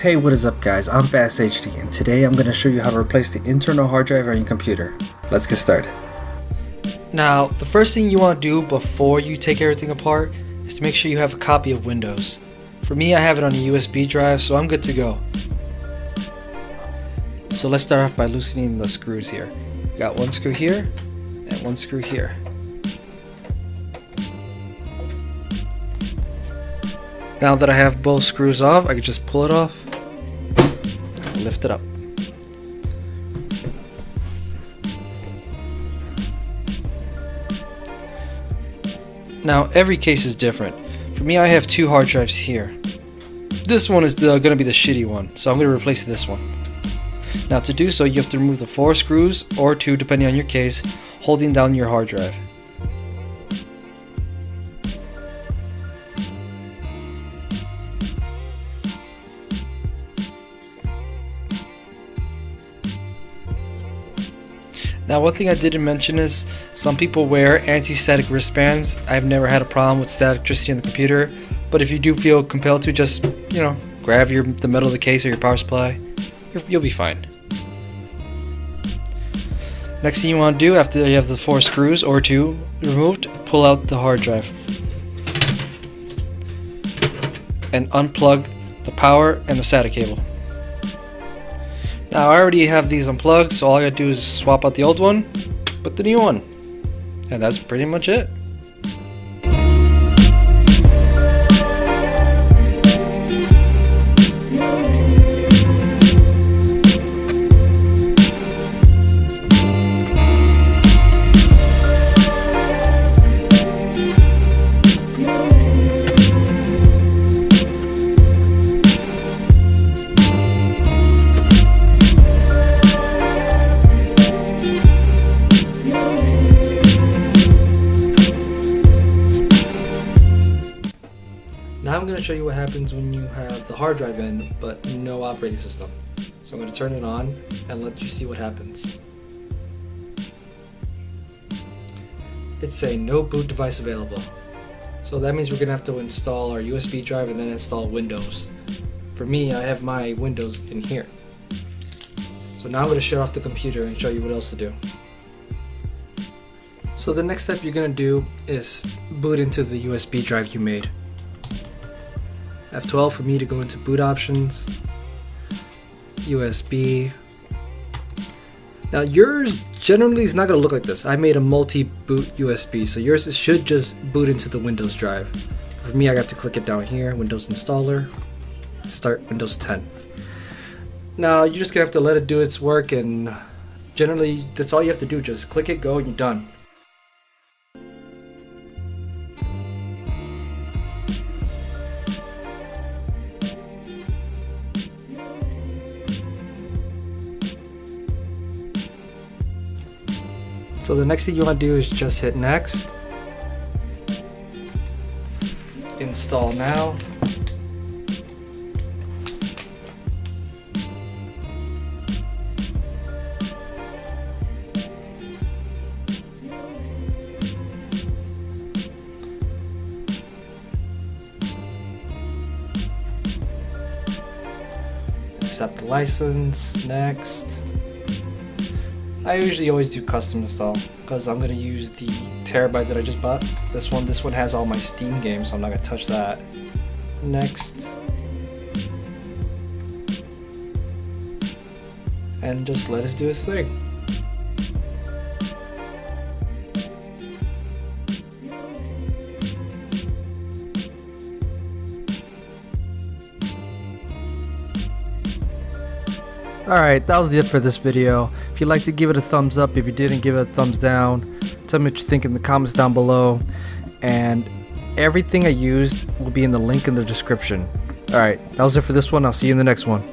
Hey, what is up guys, I'm FASHD and today I'm going to show you how to replace the internal hard drive on your computer. Let's get started. Now, the first thing you want to do before you take everything apart is to make sure you have a copy of Windows. For me, I have it on a USB drive, so I'm good to go. So let's start off by loosening the screws here. We got one screw here and one screw here. Now that I have both screws off, I can just pull it off and lift it up. Now every case is different. For me, I have two hard drives here. This one is going to be the shitty one, so I'm going to replace this one. Now to do so, you have to remove the 4 screws, or 2 depending on your case, holding down your hard drive. Now, one thing I didn't mention is some people wear anti-static wristbands. I've never had a problem with static electricity in the computer, but if you do feel compelled to, just, grab the metal of the case or your power supply. You'll be fine. Next thing you want to do after you have the 4 screws or 2 removed, pull out the hard drive and unplug the power and the SATA cable. Now I already have these unplugged, so all I gotta do is swap out the old one, put the new one, and that's pretty much it. Now I'm going to show you what happens when you have the hard drive in, but no operating system. So I'm going to turn it on and let you see what happens. It's saying no boot device available. So that means we're going to have to install our USB drive and then install Windows. For me, I have my Windows in here. So now I'm going to shut off the computer and show you what else to do. So the next step you're going to do is boot into the USB drive you made. F12 for me to go into boot options, USB. Now yours generally is not going to look like this. I made a multi-boot USB, so yours should just boot into the Windows drive. For me, I have to click it down here, Windows Installer, start Windows 10. Now you're just going to have to let it do its work, and generally that's all you have to do, just click it, go, and you're done. So the next thing you want to do is just hit next, install now, accept the license, next. I usually always do custom install because I'm going to use the terabyte that I just bought. This one has all my Steam games, so I'm not going to touch that. Next. And just let us do its thing. Alright, that was it for this video. If you'd like to give it a thumbs up, if you didn't, give it a thumbs down. Tell me what you think in the comments down below. And everything I used will be in the link in the description. Alright, that was it for this one. I'll see you in the next one.